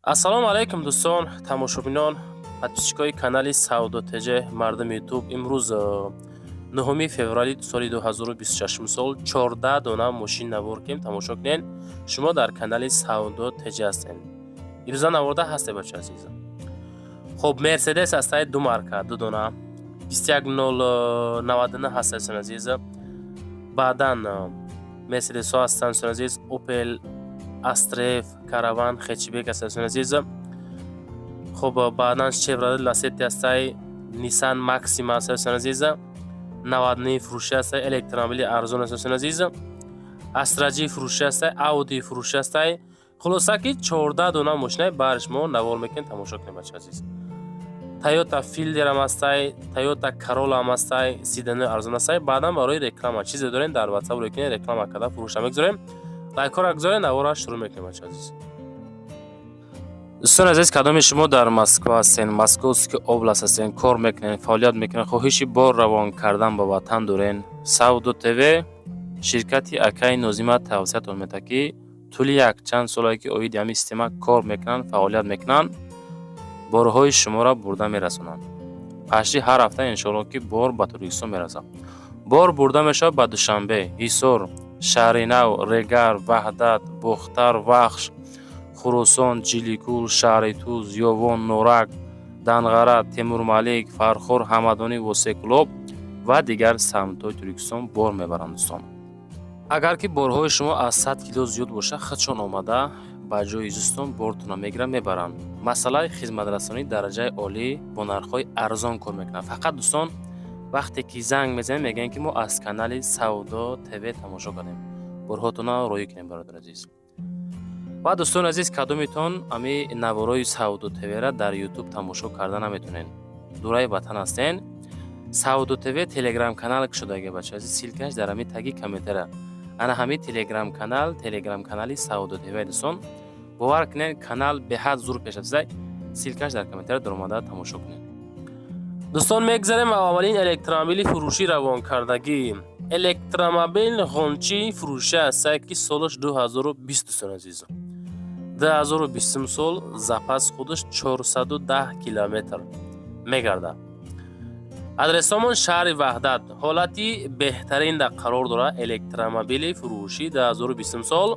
ассалому алайкум дӯстон, тамошобинон, подписчикои канали Саудо ТЖ мардуми ютуб. Имрӯз 9 феврали соли 2026 сол 14 дона мошин навор кем тамошо кунед. Шумо дар канали Саудо ТЖ ҳастед. ирӯза наворда ҳастед бача азиз. Хоб Мерседес ҳастед 2 марка 2 дона 21099 ҳастед сон азиз. Баъдан Мерседес ҳо ҳастанд сон азиз. Opel Astra, Caravan, Hatchback ҳастед сон азиз. خب بعدا Chevrolet Lacetti هستی، نیسان ماکسیما هستن عزیز، 99 فروشی هستی، الکترومبیل ارزان هستن عزیز، استراجی فروشی هستی، اودی فروشی هستی. خلاصه که 14 دونه ماشین بارش ما نوار میکنیم تماشا کنیم بچه عزیز. تویوتا فیلدر هم هستی، تویوتا کارولا هم هستی، سیدن ارزان هستی. بعدا برای رکلام چیزی دارین در واتساپ روی کنین رکلام کدا فروش هم میگذاریم. لایک ها را گذارین نوار شروع میکنیم بچه عزیز. دوستان عزیز، کدام شما در مسکو هستین، مسکوسکی اوبلاست هستین، کار میکنین، فعالیت میکنین، خواهشی بار روان کردن به وطن دارین، سعودو تیوی شرکتی اکای نوزیمت توسط میده که طول یک چند سالی که اوید همی استیما کار میکنن، فعالیت میکنن، بارهای شما را برده میرسونن. پشتی هر هفته انشالله که بار به ترکستان میرسه. بار برده میشه به دوشنبه، هیسور، شهرینو، رگر، وحدت، بختر، وخش، خروسان، جیلیکول، شهریتوز، یوون، نورک، دنغره، تیمورملیک، فرخور، همدانی و سیکلوب و دیگر سمت‌های ترکستان بار میبرند دوستان. اگر که بارهای شما از 100 کیلو زیاد باشه خودشان آمده با جای دوستان بارتون میگیرن میبرن. مسئله خدمت رسانی درجه عالی با نرخ‌های ارزان کار میکنن. فقط دوستان وقتی که زنگ میزنید میگن که ما از کانال سعودو تیوی تماشا کنیم، بارهاتون رو روی کنیم برادر عزیز. و دوستان عزیز، کدومتون امی نوارای سعودو تیوی را در یوتیوب تماشا کردن نمیتونین، دورای وطن هستین، سعودو تیوی تلگرام کانال شده بچه عزیز، سیلکش در امی تگی کامنتره. انا همی تلگرام کانالی سعودو تیوی دوستان باور کنین کانال به حد زور پیش رفته، سیلکش در کامنتر در اومده تماشا کنین. دوستان میگذاریم اولین الکترومبیل فروشی روان کردگی. الکترومبیل غنچی فروشی است که سالش 2020 دوستان عزیز. 2020 سال запас خودش 410 کیلومتر میگرده. آدرسمون شهر وحدت. حالتی بهترین در قرار داره. الکترومبیل فروشی 2020 سال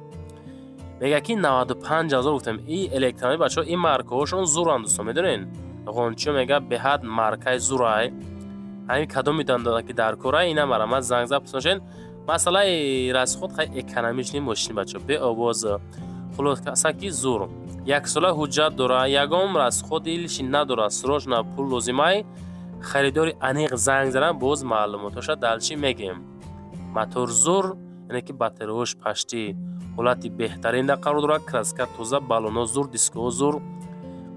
میگه که 95000 گفتم. این الکترومبیل بچه‌ها این مارکه هاشون زورند دوستان میدونین. غنچی میگه به حد مارکه زورای. همین کدوم میتونن که در کره اینا مرامت زنگ زد پسنشین. مثلا راست خود خیلی اکونومیش نیم ماشین بچه‌ها به آواز خلاصه که زور. یک سال حجت داره، یکم راست خود ایلش نداره، سروش نه پول لازمه. خریداری انیق زنگ زدن باز معلوماتش دلچی میگیم. موتور زور یعنی که باتریش پشتی حالتی بهترین در قرار داره. کراسکت توزه، بالون زور، دیسکو زور،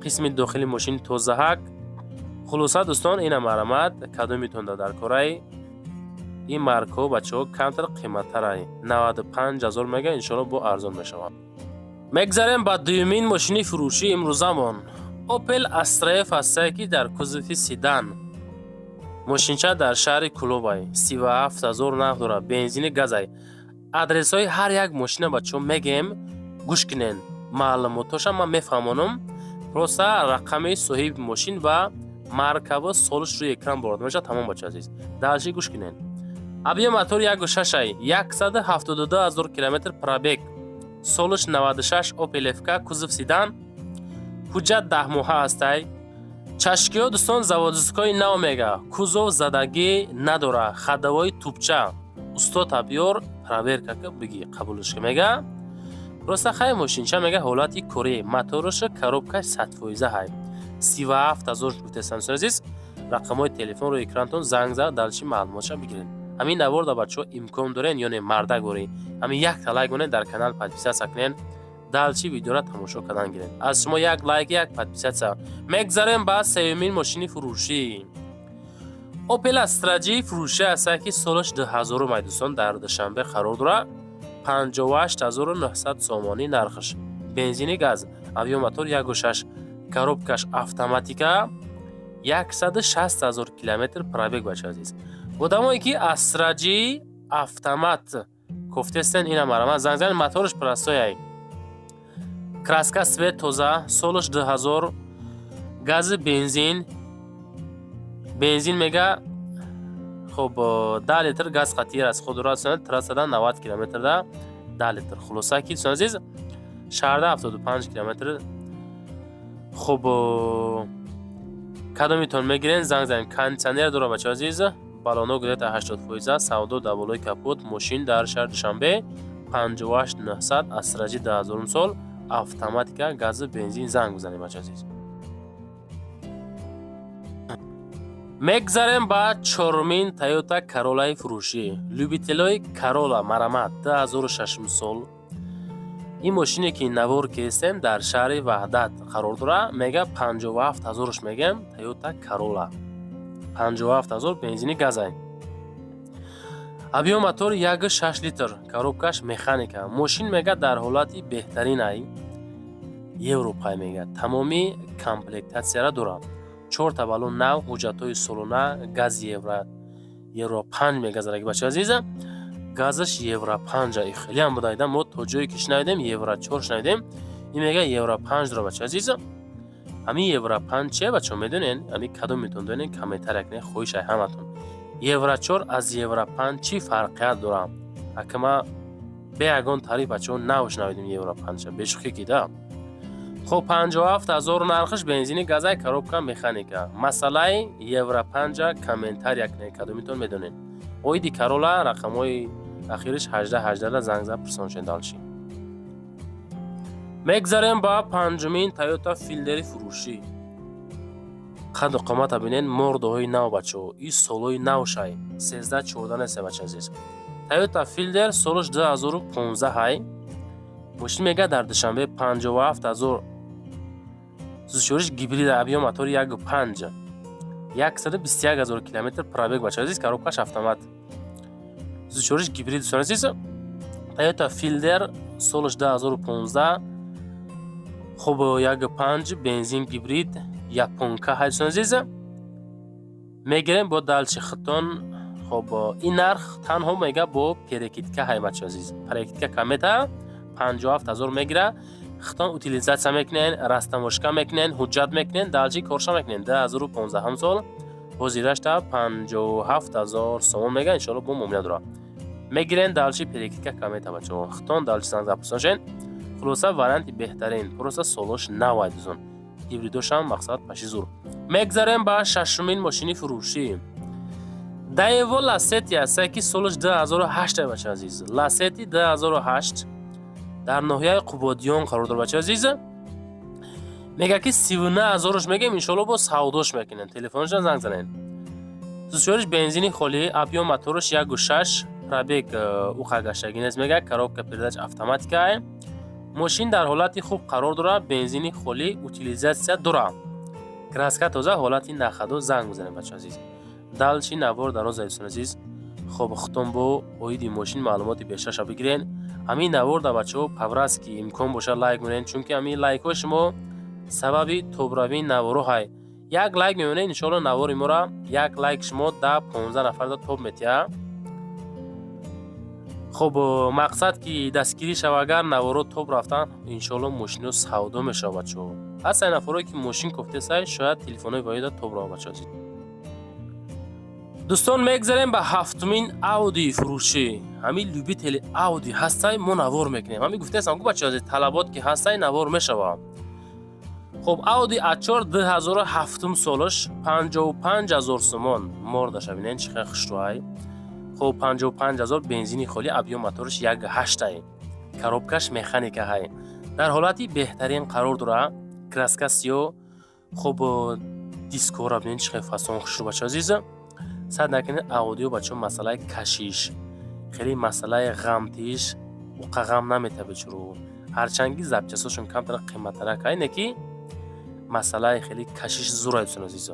قسم داخلی ماشین توزه هک. خلاصه دوستان این مرامت کدوم میتونده در کره این مارکو بچه‌ها کمتر قیمت تره 95000 میگه، انشالله با ارزان میشه. میگذاریم با دومین ماشین فروشی امروزمون. اوپل استرا هستی که در کوزوفی سیدان ماشینچه در شهر کلوبای 37000 نقد داره، بنزین گازای. آدرس های هر یک ماشین بچه‌ها میگیم گوش کنین، معلوماتش من میفهمونم. پروسه رقم صاحب ماشین و مارکه و سالش روی اکران برد میشه. تمام بچه عزیز دلچی گوش کنین. ابی موتور 1.6 172000 کیلومتر پرابگ، سالش 96. اوپل افکا کوزوف سیدان، حجت 10 ماه هستی. چشکی ها دوستان زوادسکای نو میگه، کوزو زدگی نداره، خدوای توپچه استاد تبیار پرابگ که بگی قبولش میگه. راست خیلی ماشین چه میگه حالتی کره، موتورش کاروبکش 100% های 37000 گفته سنسور عزیز. رقمای تلفن رو اکرانتون زنگ زد دلچی معلوماتش بگیرین. همین نوار بچه‌ها امکان دارین یا نه مرده گوری همین یک لایک کنین در کانال پادپیسه ساکنین دلچی ویدیو را تماشا کردن گیرین. از شما یک لایک یک پادپیسه میگذاریم با سومین ماشین فروشی. اوپل استراجی فروشی است که سالش 2000 دوستان در دوشنبه قرار داره. 58900 سومانی نرخش. بنزین گاز، اویو موتور 1.6، کاروبکش اتوماتیکا 160000 کیلومتر پرابگ بچه عزیز. بودمایی که استراجی اتومات گفتستن اینا مرا زنگ زدن موتورش پرستای краска свет тоза, солиш 2000, гази бензин мега хуб 10 литр газ қатъир аст. худурат 390 километрда 10 литр. хулоса ки дӯстон азиз шаҳрда 75 километр. хуб кадомитон мегирен занг занем. кондитсионер дора бача азиз. балоно гирета 80%, савдо даволои капот. мошин дар шаҳр Душанбе 58900 асраҷи 2000 сол, автоматика, гази бензин. занг бизанем бача азиз. мегзарем ба чорумин Toyota Corolla фурӯшӣ. любителои Corolla марамат 2006 сол. ин мошине ки навор кестем дар шаҳри Ваҳдат қарор дора. мега 57000 мегем. Toyota Corolla 57000 бензини газай. объём мотор 1.6 литр, коробкаш механика. мошин мега дар ҳолати беҳтаринай. европай мега. тамоми комплектатсияра дора. 4 та балон нав, ҳуҷҷатҳои солона, газ евро 5 мегазараги бача азиза. газаш евро 5 хелиам будайда. мо то ҷое ки шунавидем евро 4 шунавидем. ин мега евро 5 дора бача азиза. ҳамин евро 5 чия бача медонен? ҳамин кадом метон донен? комментария кунед хоҳишай ҳаматон. евро 4 аз евро 5 чӣ фарқият дора? акама бе ягон тариф бачаҳо навшунавидем евро 5 бешухӣ кида. хуб 57000 нархиш. бензини газай, коробка механика. масъалаи евро 5 комментария кунед кадомитон медонен. оиди Corolla рақамҳои ахириш 18 занг зад пурсоншен далши. мегзарем ба панҷумин Toyota Fielder фурӯшӣ. қаду қомата бинен мордоҳои нав бачаҳо. ин солҳои навшай 13-14 нест бача азиз. Toyota Fielder солиш 2015 ҳай. мошин мега дар Душанбе 57000 зӯшориш гибрид, объём мотори 1.5, 121000 км пробег бача азиз. коробкаш автомат. зӯшориш гибрид дӯстон азиз. Toyota Fielder солиш 2015. хуб 1.5 бензин гибрид японка ҳай дӯстон азиз. мегирем бо далчи хитон. хуб ин нарх танҳо мега бо перекидка ҳай бача азиз. перекидка камета 57000 мегира. хитон утилизатсия мекунен, растамошка мекунен, ҳуҷҷат мекунен, далчи корша мекунен. 2015 сол ҳозирашта 57000 сомон мега. иншоалло бо муомила дора. мегирен далчи перекидка камета бачаҳо. хитон далчи занг запурсоншен. хулоса варианти беҳтарин. просто солош навай дӯстон. гибридошам мақсад паши зур. мегзарем ба шашумин мошини фурӯшӣ. Daewoo Lacetti аст ки солиш 2008 бача азиз. Lacetti 2008 дар ноҳияи Қубодиён қарор дора бача азиз. мега ки 39000 мегем. иншоалло бо савдош мекунен. телефонашон занг занен. зӯшориш бензини холӣ, объём моториш 1.6, пробег уқагаштаги нест мега. коробка передач автоматика. мошин дар ҳолати хуб қарор дора. бензини холӣ, утилизатсия дора. краска тоза, ҳолати нахадо. занг бизанем бача азиз. далчи навор дароз дӯстон азиз. хуб хитон бо оиди мошин маълумоти бештарша бигирен. ҳамин навор да бачаҳо павраст ки имкон боша лайк монен, чунки ҳамин лайкҳои шумо сабаби тобравии наворо ҳай. як лайк мемонед, иншоалло навори мора як лайк шумо 10-15 нафарда тоб метиҳа. хуб мақсад ки дастгирӣ шава. агар наворо тоб рафтан, иншоалло мошино савдо мешава бачаҳо. ҳастаи нафаро ки мошин кофтесай, шояд телефонои ваида тоб рава бачаҳо азиз. дӯстон мегзарем ба ҳафтумин Audi фурӯшӣ. ҳамин любители Audi ҳастай, мо навор мекунем. ҳамин гуфтаестам ку бачаҳо азиз, талабот ки ҳастай навор мешава. хуб Audi A4 2007 солиш 55000 сомон. мордаша бинен чӣ хел хушрӯай. хуб 55000 бензини холӣ, объём моториш 1.8, коробкаш механика ҳай. дар ҳолати беҳтарин қарор дора. краска сиёҳ. хуб дискора бинен чӣ хел фасон хушрӯ бачаҳо азиз. сад накунед аудио бачаҳо масъалаи кашиш, хеле масъалаи ғамтиш, уқа ғам наметаби чуро. ҳарчанги запчастҳошон камтар қиматтарак ай, не ки масъалаи хеле кашиш зур ай дӯстон азиз.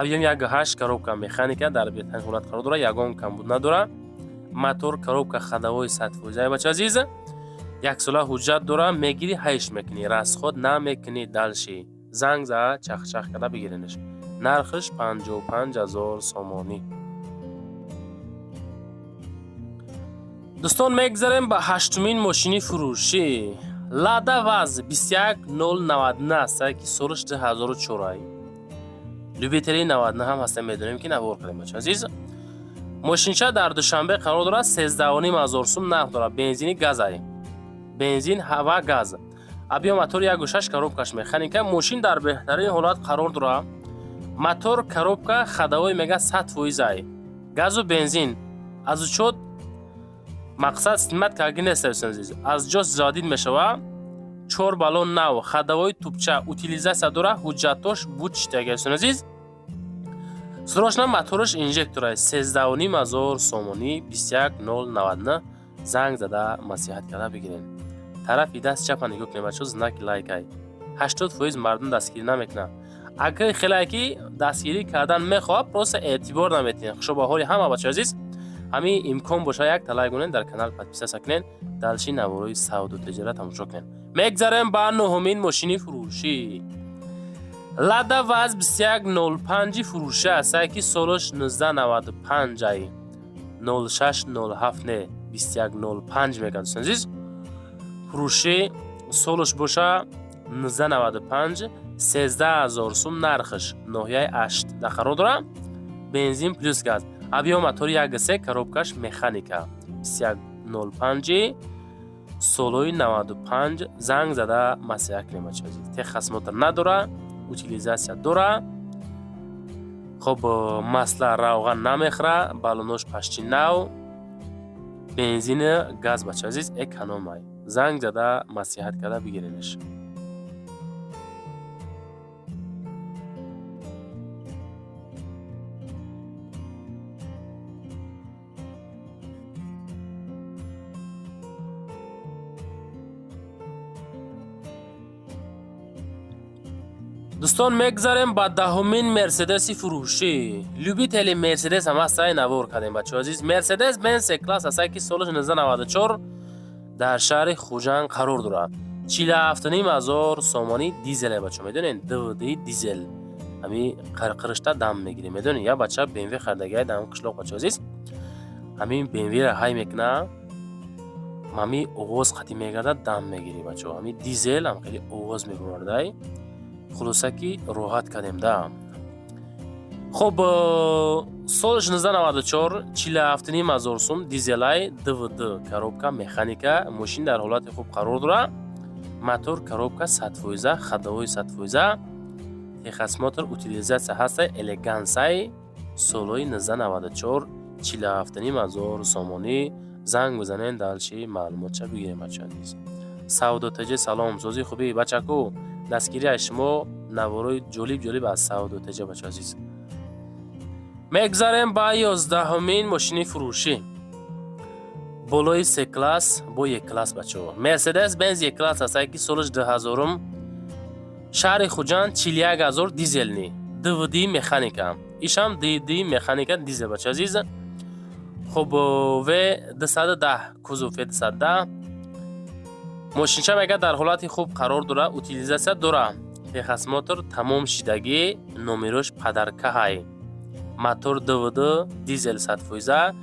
объём 1.8, коробка механика дар беҳтарин ҳолат қарор дора. ягон камбуд надора. мотор, коробка ходовой 100% бача азиз. яксола ҳуҷҷат дора. мегири ҳайш мекунӣ, расход намекунӣ далши. занг за чахчах када бигиренеш. нархиш 55000 сомонӣ. дӯстон мегзарем ба ҳаштумин мошини фурӯшӣ. Lada Vaz 21099 است که سالش 2004 لوبیتری 99 هم هستیم میدونیم که نوار کردیم بچه عزیز. ماشینچه در دوشنبه قرار داره 13500 سوم نرخ داره. بنزینی گاز ای بنزین هوا گاز ابیا موتور 1.6 коробкаш механика. ماشین در بهترین حالت قرار داره. موتور коробка خداوی میگه 100% ای گاز و بنزین از چود مقصد سمت که اگه نیست عزیز از جاش زیادید میشوه. 4 بالون نو خداوی توپچه اوتیلیزاسیا داره. حجتاش بود چیتاگه عزیز. سراشنا موتورش اینجکتور 13500 سومونی 21099 زنگ زده مسیحت کرده بگیرین. طرفی دست چپ نگاه کنیم بچه زنک لایک ای 80% مردم دستگیری نمیکنه. اگر خیلی دستگیری کردن میخواد پروسه اعتبار نمیتین. خوشو با حالی همه بچه عزیز همین امکان باشه یک لایک کنین در کانال پادپیس سکنین دالچی نوروی سعود و تجارت تماشا کنین. میگذاریم با نهمین ماشینی فروشی لادا واز 2105 فروشی است که سالش 1995 ای 0607 نه 2105 میگن عزیز. فروشی سالش باشه 1995 13000 سوم نرخش ناحیه 8 قرار داره. بنزین پلیس گاز ابیا موتور 1.3 коробкаш механика 2105 سالوی 95 زنگ زده مسیح کنیم بچه عزیز. تخص موتور نداره اوتیلیزاسیا داره. خب مسئله روغن نمیخوره بالونش پشتی نو بنزین گاز بچه عزیز اکانومی زنگ زده مسیحت کرده بگیرینش. دوستان میگذاریم با دهمین مرسدس فروشی لوبیتلی مرسدس هم هست نوار کردیم بچه عزیز. مرسدس بنز کلاس هست که سالش 1994 در شهر خوجند قرار داره. 47500 سومانی دیزل بچه میدونین دودی دیزل همین قرقرشتا دم میگیری میدونین. یا بچه BMW خریدگی دم قشلاق بچه عزیز همین BMW را های میکنه همین اوغاز خطی میگرده دم میگیری بچه همین دیزل هم خیلی اوغاز میگرده خلاصه که راحت کردیم ده. خب سالش 1994 47500 سوم دیزلای DVD коробка механика ماشین در حالت خوب قرار داره. موتور коробка 100% خداوی 100% تخص موتور اوتیلیزاسیا هست الگانسای سالوی 1994 47500 سومونی زنگ بزنین دالچی معلومات چه بگیریم بچه عزیز. سعود و تجه سلام سوزی خوبی بچه کو دستگیری شما نواروی جالب از سعود و تجه بچه عزیز. میگذاریم با 11مین ماشینی فروشی بولوی 3 کلاس با 1 کلاس بچه ها. مرسدس بنز 1 کلاس هست که سالش 2000 شهر خوجند 41000 دیزل نی DVD مکانیکا ایش هم DVD مکانیکا دیزل بچه عزیز. خب و 210 کوزوف 210 ماشینچه میگه در حالت خوب قرار داره اوتیلیزاسیا داره. تخص موتور تمام شدگی نومیروش پدرکه های موتور DVD دیزل 100%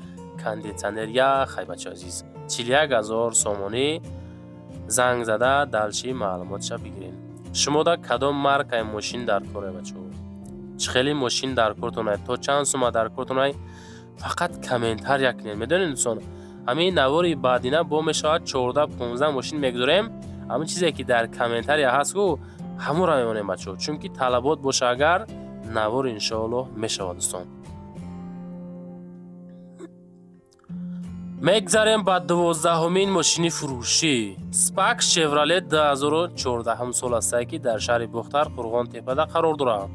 کاندیشنر یا خی بچه عزیز 41000 سومونی زنگ زده دالچی معلومات شا بگیرین. شما دا کدام مارکای ماشین در کاره بچه چه خیلی ماشین در کارتون تا چند سوم در کارتون فقط کامنتار یکنین میدونین دوستان. همین نواری بعدینه با میشود 14 15 ماشین میگذاریم. همین چیزی که در کامنتار هست کو همون را میمونیم بچه چون که طلبات باشه اگر نوار انشاءالله میشود دوستان. میگذاریم با 12مین ماشینی فروشی سپاک شورالت 2014 هم سال است که در شهر بختر قرغان تپه قرار داره.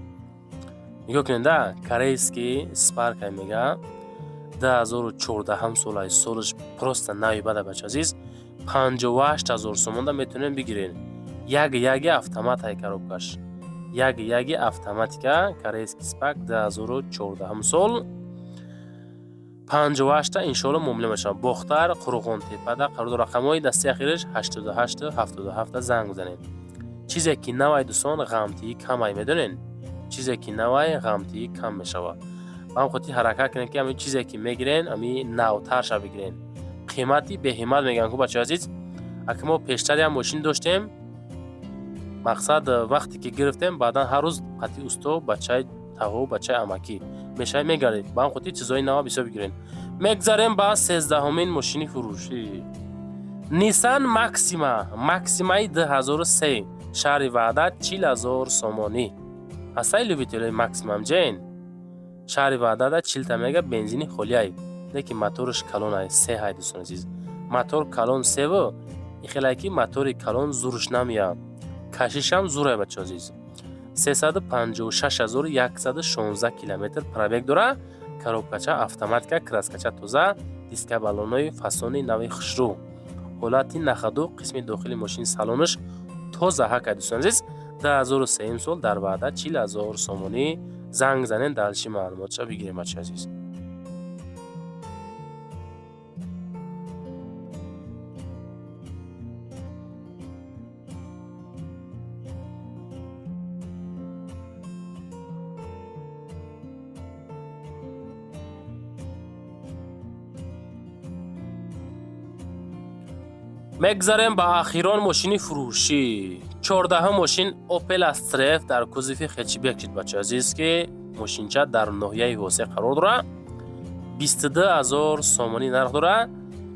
نگاه کنید ده کریسکی سپارک میگه 2014 هم سال سالش پروست نوی بده بچه عزیز 58000 سوم میتونین بگیرین. یک автомат های коробкаш یک автоматика корейский спак 2014 هم سال 58 انشالله مملو میشه. بختر قرغان تپه ده قرار رقمای دستی اخیرش 88 77 زنگ بزنین. چیزی که نوای دوستان غمتی کم میدونین چیزی که نوای غمتی کم میشوه. هم خودی حرکت کنین که همین چیزی که میگیرین همین نوتر شو بگیرین. قیمتی به همت میگن که بچه عزیز اگه ما پیشتر هم ماشین داشتیم، مقصد وقتی که گرفتیم بعدا هر روز قطعی اوستا بچه تاغو بچه اماکی میشه میگردید. با هم خودی چیزای نو بسیار بگیرین. میگذاریم با 13مین ماشین فروشی نیسان ماکسیمای 2003 شهر وحدت 40,000 سومانی. اصلا لوبیتولی ماکسیمم جین شهر وحدت 40 تا بنزین خالیه، لیکن موتورش کلون 3 های دوستان عزیز. موتور کلون 3 و خیلی که موتور کلون زورش نمیاد، کشیش هم زوره بچه عزیز. 356,116 کیلومتر پروبگ داره. коробкача автоматика краскача тоза, диска баллонои фасони нави хушрӯ, ҳолати нахаду қисми дохили мошини салонаш тоза ҳака дӯстон азиз. 2003 сол дар ваъда 40,000 сомонӣ. занг занен далши маълумотша бигирем бача азиз. мегзарем ба ахирон мошини фурӯшӣ. 14 мошин Opel Astra дар кузови хетчбек шид бача азиз ки мошинча дар ноҳияи Ҳосӣ қарор дорад. 22,000 сомонӣ нарх дорад.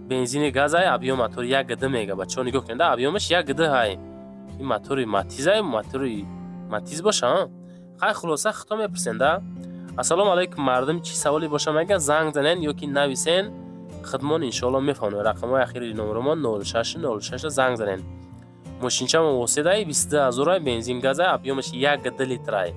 бензини газай, объём мотор 1 гд мега бача нигоҳ кунед, объёмаш 1 гд ҳай. ин мотори Матизай, мотори Матиз боша. хай хулоса хито мепурсенда. ассалому алайкум мардум, чӣ саволе боша мега занг занен ёки нависен. خدمون انشالله میفهمن. رقم های اخیری نمرمان 0606 زنگ زنین. ماشینچه ما واسطه 22,000 بنزین گازه، ابیومش 1 لیتر.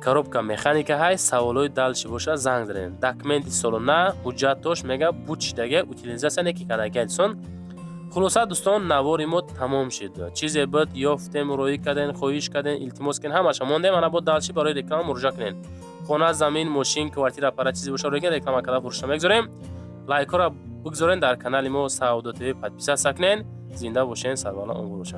коробка механика های سوالای دلش باشه زنگ زنین. داکمنت سالونه حجتش میگه بودشیدگه утилизация نکی کنه سون. خلاصه دوستان نواری ما تمام شد. چیزی بود یافتیم، روی کردن، خواهش کردن، التماس کردن، همش مونده. من با دلشی برای رکلام مراجعه کنین. خانه، زمین، ماشین، کوارتیر، اپارات چیزی باشه روی رکلام کلا فروش میگذاریم. لایک ها را بگذارین. در کانال ما سعودت تیوی پادپیسا سکنین. زنده باشین. سربالا عمر باشین.